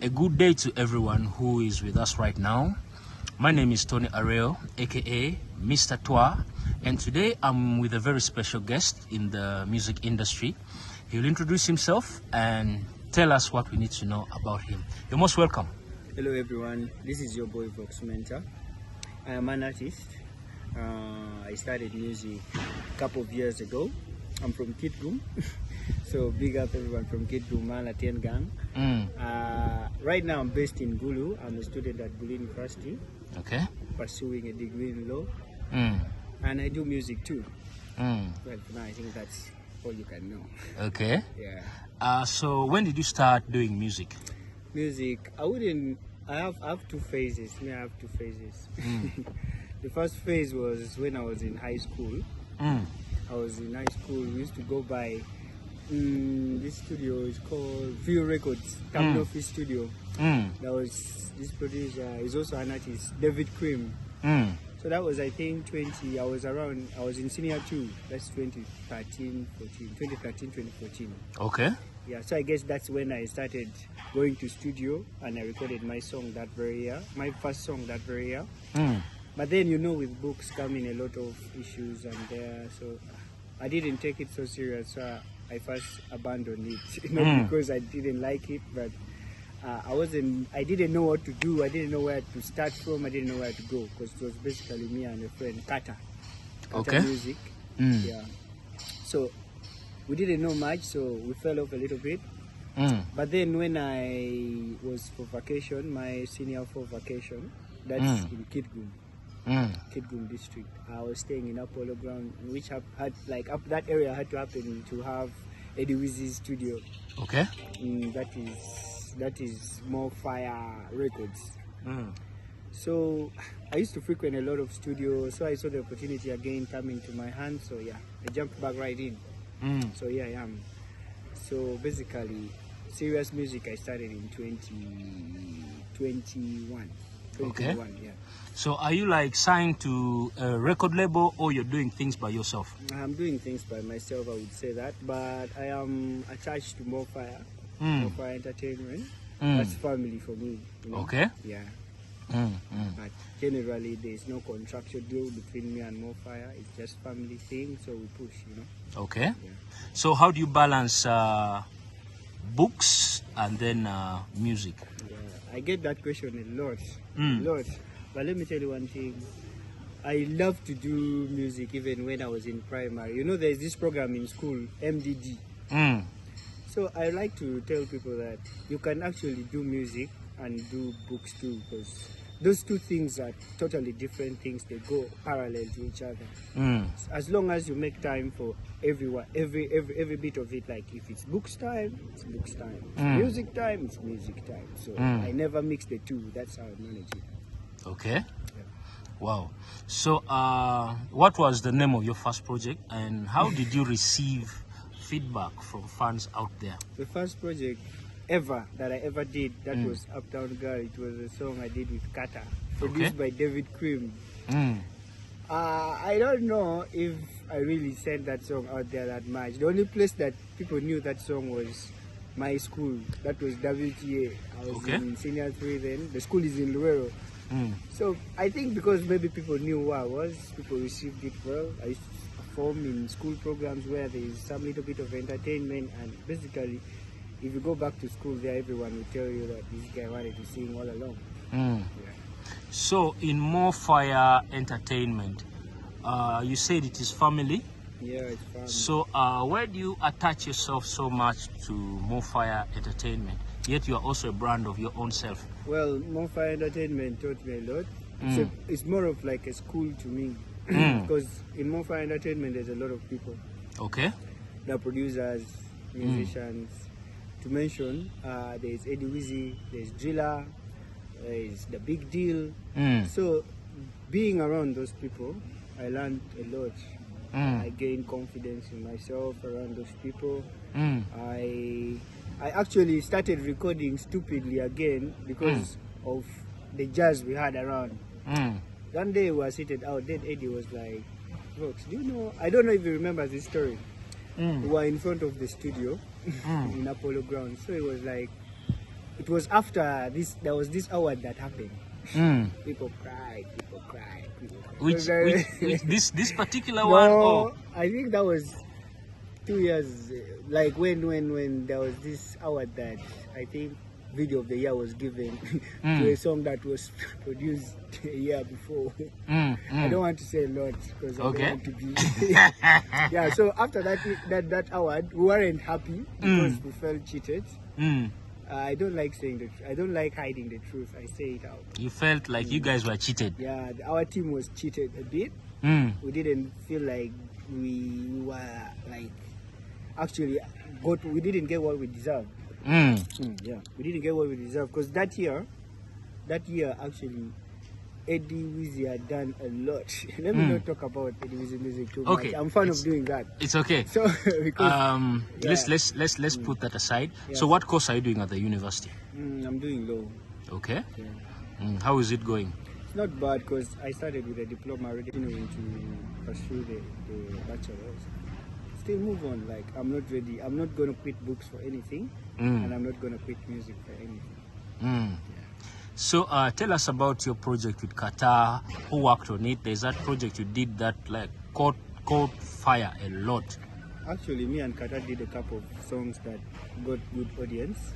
A good day to everyone who is with us right now. My name is Tony Areo, aka Mr. Twa, and today I'm with a very special guest in the music industry. He'll introduce himself and tell us what we need to know about him. You're most welcome. Hello everyone, this is your boy VOKZ MENTOR. I am an artist. I started music a couple of years ago. I'm from Kitgum. So big up everyone from Kitgum, Latien Gang. Right now I'm based in Gulu. I'm a student at Gulu University. Okay. Pursuing a degree in law. Mm. And I do music too. Well, for now I think that's all you can know. Okay. Yeah. So when did you start doing music? Music, I have two phases. I have two phases. The first phase was when I was in high school. I was in high school. We used to go by this studio is called VO Records, Terminal Office Studio. That was this producer. He's also an artist, David Cream. So that was, I think, 20. I was in senior 2. That's 2013, 2014. Okay. Yeah, so I guess that's when I started going to studio and I recorded my song that very year, my first song that very year. But then, you know, with books coming a lot of issues and there, so I didn't take it so serious. So I first abandoned it, not because I didn't like it, but I didn't know what to do. I didn't know where to start from. I didn't know where to go because it was basically me and a friend, Kata Music. Yeah. So we didn't know much, so we fell off a little bit. But then when I was for vacation, my senior 4 vacation, that's in Kitgum. Kitgum district. I was staying in Apollo ground, which had like up that area had to happen to have Eddie Wizzy's studio. Okay. That is more fire records. So I used to frequent a lot of studios, so I saw the opportunity again coming to my hand. So yeah, I jumped back right in. So here I am. So basically, serious music I started in 2021. Okay. Yeah. So are you like signed to a record label or you're doing things by yourself? I'm doing things by myself, I would say that, but I am attached to More Fire Entertainment. That's family for me. You know? Okay. Yeah. But generally, there's no contractual deal between me and More Fire. It's just family thing, so we push, you know. Okay. Yeah. So how do you balance books and then music? Yeah. I get that question a lot. But let me tell you one thing. I love to do music even when I was in primary. You know, there's this program in school, MDD. So I like to tell people that you can actually do music and do books too, because those two things are totally different things. They go parallel to each other. As long as you make time for everyone, every bit of it, like if it's books time, it's books time. It's music time, it's music time. So I never mix the two. That's how I manage it. Okay. Yeah. Wow. So what was the name of your first project and how did you receive feedback from fans out there? The first project that I ever did, that was Uptown Girl. It was a song I did with Kata, produced by David Cream. I don't know if I really sent that song out there that much. The only place that people knew that song was my school. That was WTA. I was in senior 3 then. The school is in Luero. So I think because maybe people knew who I was, people received it well. I used to perform in school programs where there is some little bit of entertainment, and basically if you go back to school there, everyone will tell you that this guy wanted to sing all along. Yeah. So in More Fire Entertainment, you said it is family? Yeah, it's family. So where do you attach yourself so much to More Fire Entertainment, yet you are also a brand of your own self? Well, More Fire Entertainment taught me a lot. It's more of like a school to me. Because in More Fire Entertainment there's a lot of people. Okay. There are producers, musicians. To mention, there's Eddie Wizzy, there's Driller, there's The Big Deal. So being around those people, I learned a lot. I gained confidence in myself around those people. I actually started recording stupidly again because of the jazz we had around. One day we were seated out, then Eddie was like, "VOKZ, do you know, I don't know if you remember this story. We were in front of the studio in Apollo grounds. So he was like, it was after this, there was this award that happened. People cried, people cried, people cried. Which this particular No, one? Oh, I think that was 2 years, like when there was this award that I think video of the year was given to a song that was produced a year before. I don't want to say a lot because I don't want to be yeah. So after that award, we weren't happy because we felt cheated. I don't like saying the truth. I don't like hiding the truth. I say it out. You felt like you guys were cheated. Yeah, our team was cheated a bit. We didn't feel like we were like actually we didn't get what we deserved. Yeah, we didn't get what we deserved because that year actually Eddie Wizzy had done a lot. Let me not talk about Eddie Wizzy music too much. I'm fan of doing that. It's okay. So because let's put that aside. So what course are you doing at the university? I'm doing law. Okay. Yeah. How is it going? It's not bad because I started with a diploma already, continuing to pursue the bachelor's. Still move on. Like I'm not ready. I'm not gonna quit books for anything, and I'm not gonna quit music for anything. So tell us about your project with Qatar. Who worked on it? There's that project you did that like caught fire a lot. Actually, me and Qatar did a couple of songs that got good audience.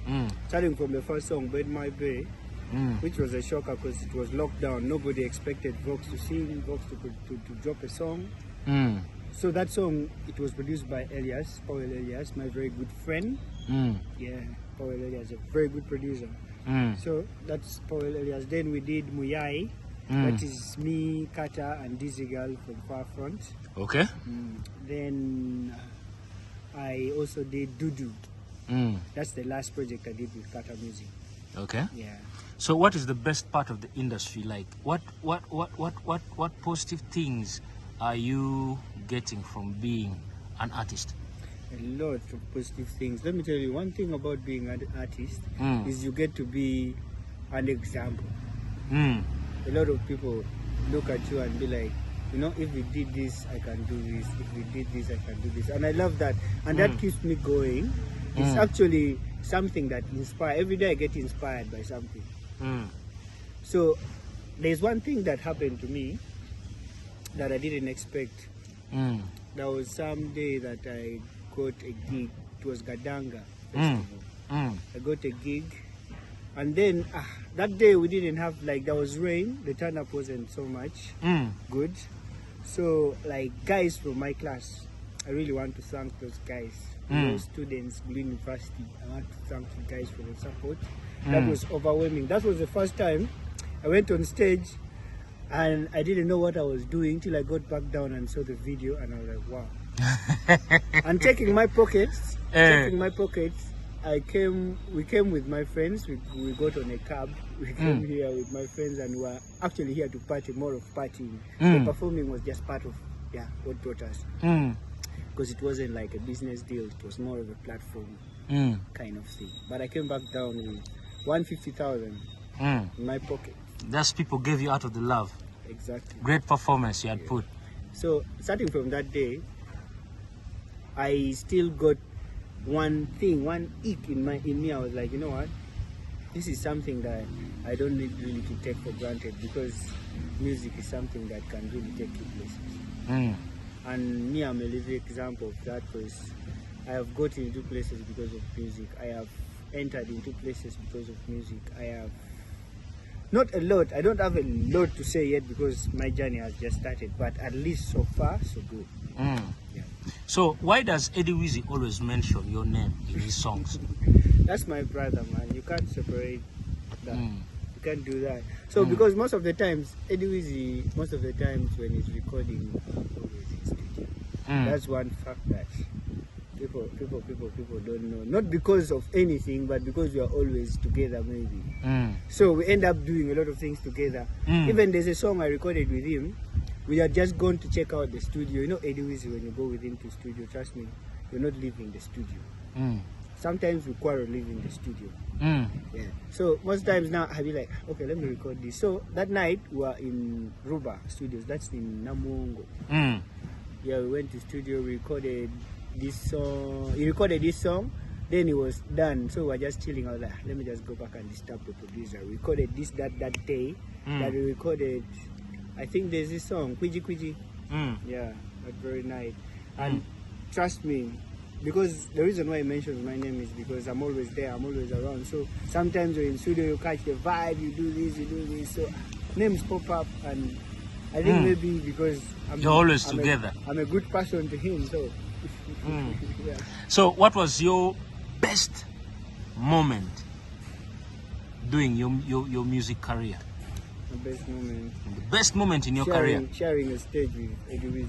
Starting from the first song, "Bed My Bay," which was a shocker because it was locked down. Nobody expected VOKZ to sing, VOKZ to drop a song. So that song, it was produced by Powell Elias, my very good friend. Yeah, Powell Elias, a very good producer. So that's Powell Elias. Then we did Muyai. That is me, Kata, and Dizzy Girl from Far Front. Okay. Then I also did Dudu. That's the last project I did with Kata Music. Okay. Yeah. So what is the best part of the industry? Like what positive things are you getting from being an artist? A lot of positive things. Let me tell you, one thing about being an artist is you get to be an example. A lot of people look at you and be like, you know, if we did this, I can do this. If we did this, I can do this. And I love that. And that keeps me going. It's actually something that inspires. Every day I get inspired by something. So there's one thing that happened to me that I didn't expect. There was some day that I got a gig. It was Gadanga Festival. I got a gig, and then that day we didn't have, like, there was rain. The turn up wasn't so much good. So like guys from my class, I really want to thank those guys, those students, Blue University. I want to thank you guys for the support. That was overwhelming. That was the first time I went on stage and I didn't know what I was doing till I got back down and saw the video, and I was like, wow. And checking my pockets, we came with my friends. We got on a cab. We came here with my friends, and we were actually here to party, more of partying. The performing was just part of what brought us. Because it wasn't like a business deal, it was more of a platform kind of thing. But I came back down with 150,000 in my pocket. That's people gave you out of the love. Exactly. Great performance you had put. So starting from that day, I still got one ick in me. I was like, you know what? This is something that I don't need really to take for granted, because music is something that can really take you places. And me, I'm a living example of that, because I have gotten into places because of music. I have entered into places because of music. I have not a lot. I don't have a lot to say yet because my journey has just started, but at least so far, so good. Yeah. So why does Eddie Wizzy always mention your name in his songs? That's my brother, man. You can't separate that. You can't do that. So because most of the times, Eddie Wizzy, most of the times when he's recording, he's always in studio. That's one fact that people don't know. Not because of anything, but because we are always together, maybe. So we end up doing a lot of things together. Even there's a song I recorded with him. We are just going to check out the studio. You know Eddie Wizzy, when you go with him to studio, trust me, you're not leaving the studio. Sometimes we quarrel leaving the studio. Yeah. So most times now I'll be like, okay, let me record this. So that night we were in Ruba Studios. That's in Namungo. Yeah, we went to studio. We recorded this song. He recorded this song. Then it was done, so we're just chilling. I was like, let me just go back and disturb the producer. We recorded this that day that we recorded. I think there's this song, Quiji Quiji. Yeah, that very night. And trust me, because the reason why I mentioned my name is because I'm always there, I'm always around. So sometimes you're in studio, you catch the vibe, you do this. So names pop up, and I think maybe because you're always together. I'm a good person to him, so. Yeah. So what was your best moment doing your music career? The best moment. The best moment in your career? Sharing a stage with Eddie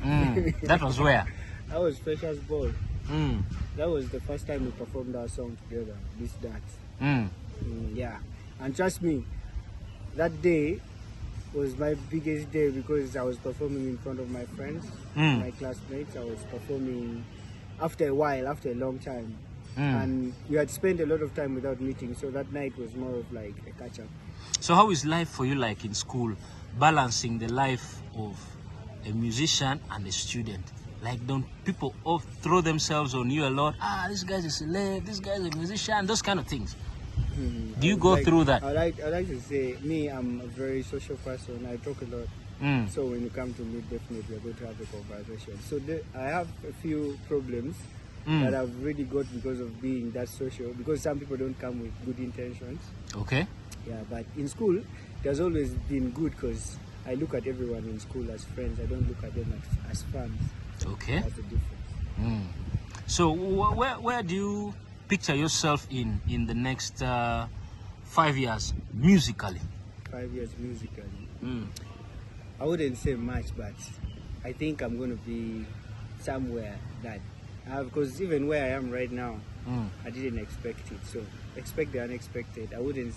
Wizzy. That was where? That was Freshers Ball. That was the first time we performed our song together, This That. Yeah. And trust me, that day was my biggest day because I was performing in front of my friends, my classmates. I was performing after a while, after a long time. And we had spent a lot of time without meeting, so that night was more of like a catch-up. So how is life for you like in school, balancing the life of a musician and a student? Like, don't people all throw themselves on you a lot? This guy's a celeb, this guy's a musician, those kind of things. Do you go through that? I like to say, me, I'm a very social person. I talk a lot. So when you come to me, definitely we're going to have a conversation. So I have a few problems that I've really got because of being that social, because some people don't come with good intentions. Okay. Yeah, but in school, it has always been good because I look at everyone in school as friends. I don't look at them as fans. Okay. That's the difference. So where do you picture yourself in the next 5 years musically? 5 years musically. I wouldn't say much, but I think I'm going to be somewhere that because even where I am right now, I didn't expect it. So expect the unexpected. I wouldn't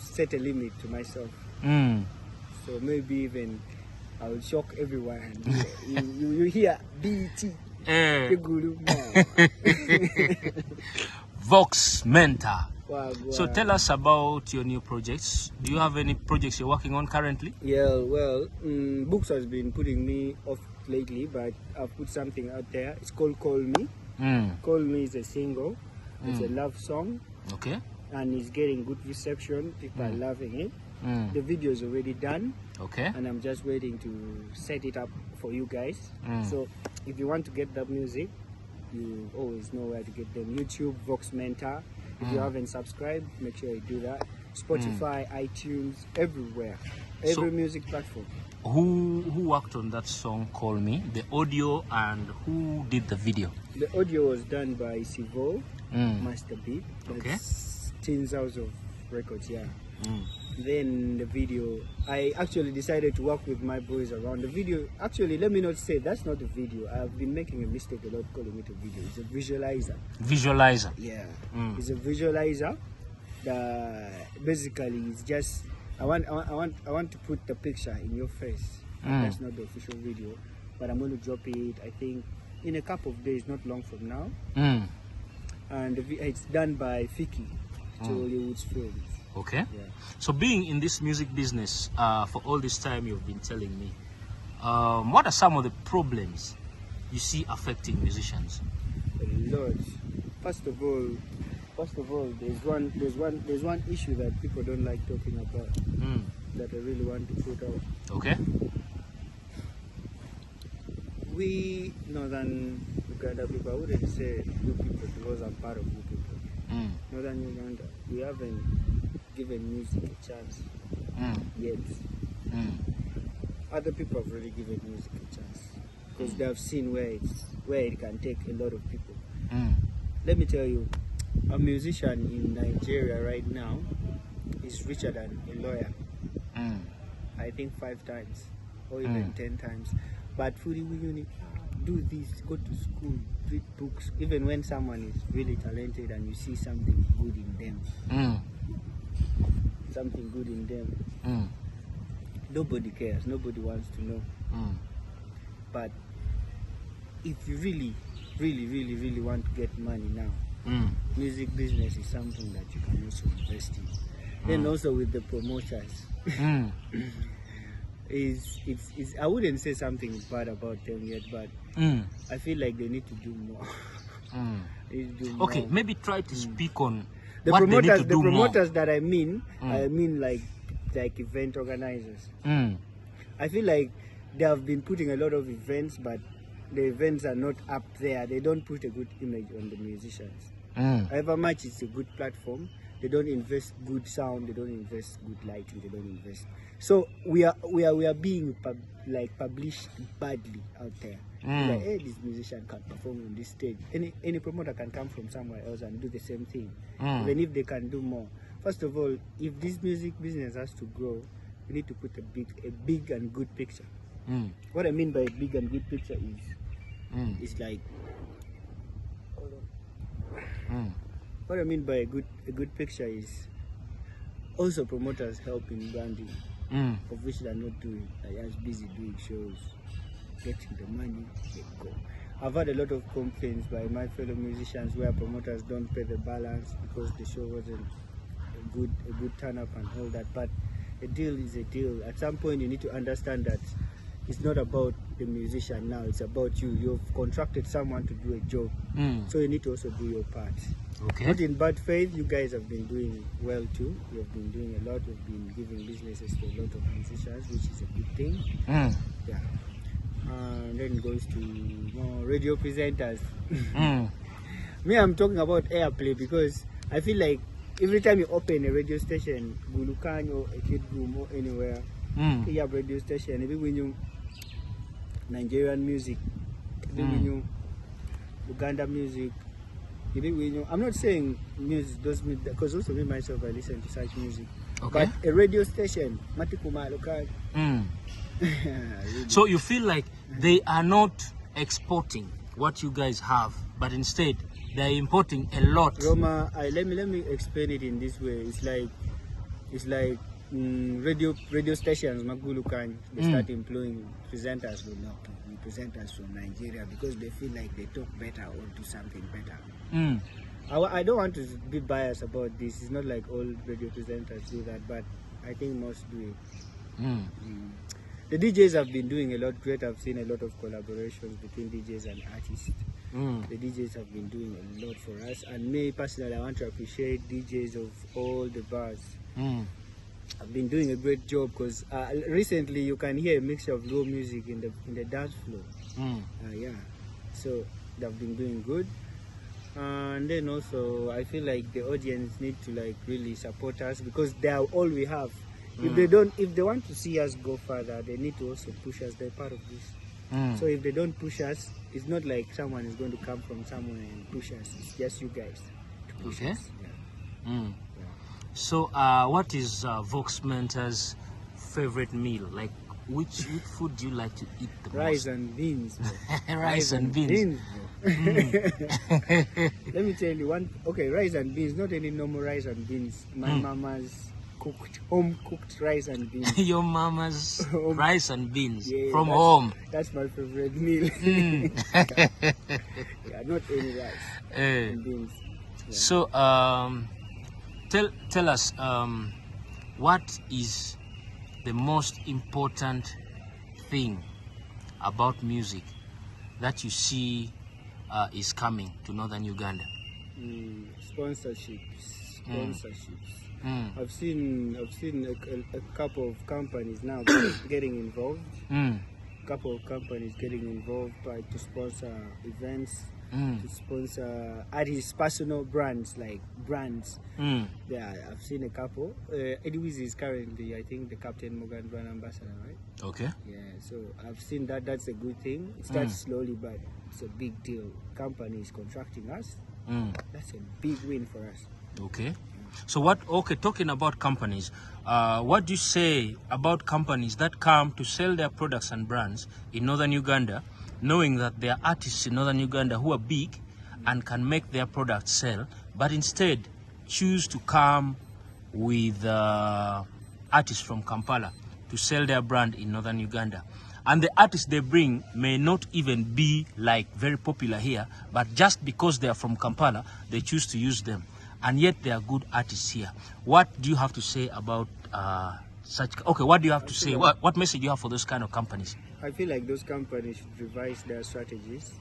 set a limit to myself. So maybe even I will shock everyone. you hear BT. VOKZ Mentor. Wow. So tell us about your new projects. Do you have any projects you're working on currently? Yeah, well, Books has been putting me off lately, but I've put something out there. It's called Call Me. Call Me is a single. It's a love song. Okay. And it's getting good reception. People are loving it. The video is already done. Okay. And I'm just waiting to set it up for you guys. So if you want to get that music, you always know where to get them. YouTube, VOKZ Mentor. If you haven't subscribed, make sure you do that. Spotify, iTunes, everywhere. Every music platform. Who worked on that song, Call Me? The audio, and who did the video? The audio was done by Sivo, Master Beat. That's Teens House of Records, yeah. Then the video, I actually decided to work with my boys around the video. Actually, let me not say that's not a video. I've been making a mistake a lot calling it a video. It's a visualizer. Visualizer. Yeah. It's a visualizer. Basically it's just I want to put the picture in your face. That's not the official video, but I'm going to drop it, I think, in a couple of days, not long from now. And it's done by Fiki, Hollywood's Films. Okay. Yeah. So being in this music business for all this time you've been telling me, what are some of the problems you see affecting musicians? A lot. First of all, there's one issue that people don't like talking about that I really want to put out. Okay. We Northern Uganda people, I wouldn't say you people because I'm part of you people. Northern Uganda, we haven't given music a chance yet. Other people have really given music a chance because they have seen where it can take a lot of people. Let me tell you, a musician in Nigeria right now is richer than a lawyer. I think 5 times or even 10 times. But for the unit, do this, go to school, read books. Even when someone is really talented and you see something good in them, nobody cares, nobody wants to know. But if you really want to get money now, music business is something that you can also invest in. Then also with the promoters, I wouldn't say something bad about them yet, but I feel like they need to do more. They need to do Okay, more. maybe try to speak on The what they need promoters, to do more. that I mean like event organizers. I feel like they have been putting a lot of events, but the events are not up there. They don't put a good image on the musicians. However much it's a good platform, they don't invest good sound, they don't invest good lighting, they don't invest. So we are being published badly out there. Like, hey, this musician can perform on this stage. Any promoter can come from somewhere else and do the same thing, even if they can do more. First of all, if this music business has to grow, we need to put a big and good picture. What I mean by a big and good picture is like, what I mean by a good picture is also promoters help in branding, of which they're not doing. They're just busy doing shows, getting the money, they go. I've had a lot of complaints by my fellow musicians where promoters don't pay the balance because the show wasn't a good turn up and all that. But a deal is a deal. At some point you need to understand that it's not about the musician now, it's about you. You've contracted someone to do a job, so you need to also do your part. Okay. Not in bad faith, you guys have been doing well too. You have been doing a lot. You've been giving businesses to a lot of musicians, which is a good thing. Yeah. And then it goes to more radio presenters. Me, I'm talking about airplay because I feel like every time you open a radio station, Bulukan or a kid room or anywhere, you have radio station. Maybe when you Nigerian music, maybe when you Uganda music, maybe when you. I'm not saying music does me because also me myself I listen to such music. Okay. But a radio station, Matikuma local. Really. So you feel like they are not exporting what you guys have, but instead they are importing a lot. Roma, let me explain it in this way. It's like radio stations Magulukan, they start employing presenters will not be presenters from Nigeria because they feel like they talk better or do something better. I don't want to be biased about this. It's not like all radio presenters do that, but I think most do it. The DJs have been doing a lot great. I've seen a lot of collaborations between DJs and artists. The DJs have been doing a lot for us, and me personally, I want to appreciate DJs of all the bars. I've been doing a great job because recently you can hear a mixture of low music in the dance floor. Yeah, so they've been doing good. And then also I feel like the audience need to like really support us because they are all we have. If they want to see us go further, they need to also push us. They're part of this. So if they don't push us, it's not like someone is going to come from somewhere and push us. It's just you guys to push us. Yeah. So what is VOKZ Mentor's favorite meal? Like which food do you like to eat the Rice most? and beans. Rice and beans. Let me tell you one. Okay, rice and beans. Not any normal rice and beans. My mama's home cooked rice and beans. Your mama's rice and beans from that's, home. That's my favorite meal. Yeah, not any rice and beans. Yeah. So tell us what is the most important thing about music that you see is coming to northern Uganda? Sponsorships. I've seen a couple of companies now getting involved. A couple of companies getting involved to sponsor events, to sponsor artists' personal brands like brands. Yeah, I've seen a couple. Eddie Wizzy is currently, I think, the Captain Morgan brand ambassador, right? Okay. Yeah, so I've seen that. That's a good thing. It starts slowly, but it's a big deal. Company is contracting us. That's a big win for us. Okay. So talking about companies, what do you say about companies that come to sell their products and brands in northern Uganda, knowing that there are artists in northern Uganda who are big and can make their products sell, but instead choose to come with artists from Kampala to sell their brand in northern Uganda? And the artists they bring may not even be like very popular here, but just because they are from Kampala, they choose to use them. And yet they are good artists here. What do you have to say about such? Okay, what do you have to say? What message do you have for those kind of companies? I feel like those companies should revise their strategies.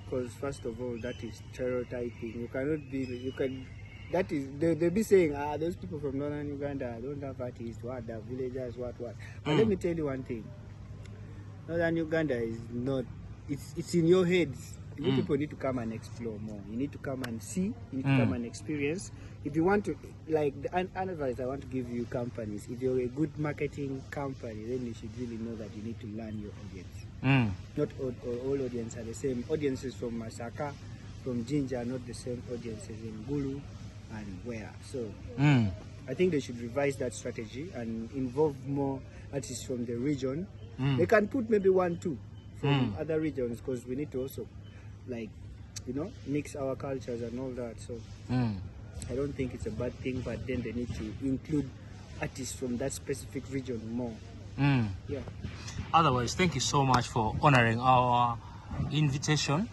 Because first of all, that is stereotyping. You cannot be, you can, that is, they'll be saying, those people from northern Uganda don't have artists, what, the villagers, what. But let me tell you one thing. Northern Uganda is not, it's in your heads. You people need to come and explore more. You need to come and see, you need to come and experience. If you want to, like, the advice I want to give you companies, if you're a good marketing company, then you should really know that you need to learn your audience. Not all audiences are the same. Audiences from Masaka, from Jinja are not the same audiences in Gulu and where. So I think they should revise that strategy and involve more artists from the region. They can put maybe 1-2 from other regions, because we need to also, like, you know, mix our cultures and all that. So I don't think it's a bad thing, but then they need to include artists from that specific region more. Yeah. Otherwise, thank you so much for honoring our invitation.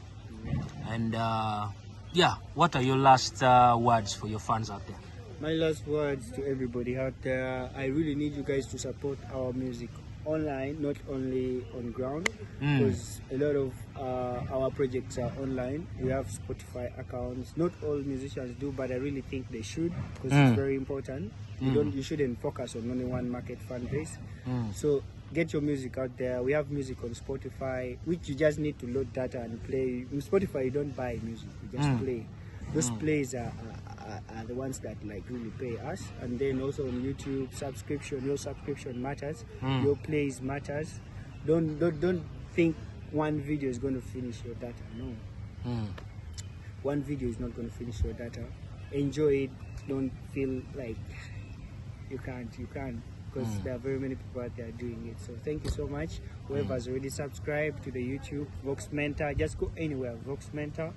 And yeah, what are your last words for your fans out there? My last words to everybody out there, I really need you guys to support our music online, not only on ground, because a lot of our projects are online. We have Spotify accounts. Not all musicians do, but I really think they should, because it's very important. You shouldn't focus on only one market fan base. So get your music out there. We have music on Spotify, which you just need to load data and play. In Spotify, you don't buy music, you just play. Those plays are the ones that like really pay us. And then also on YouTube, subscription. Your subscription matters. Your plays matters. Don't think one video is going to finish your data. No. One video is not going to finish your data. Enjoy it. Don't feel like you can't, because there are very many people out there doing it. So thank you so much. Whoever has already subscribed to the YouTube VOKZ Mentor, just go anywhere, VOKZ Mentor.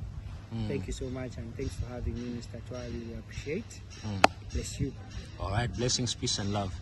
Thank you so much, and thanks for having me, Mr. Twa. I really appreciate. Bless you. All right, blessings, peace and love.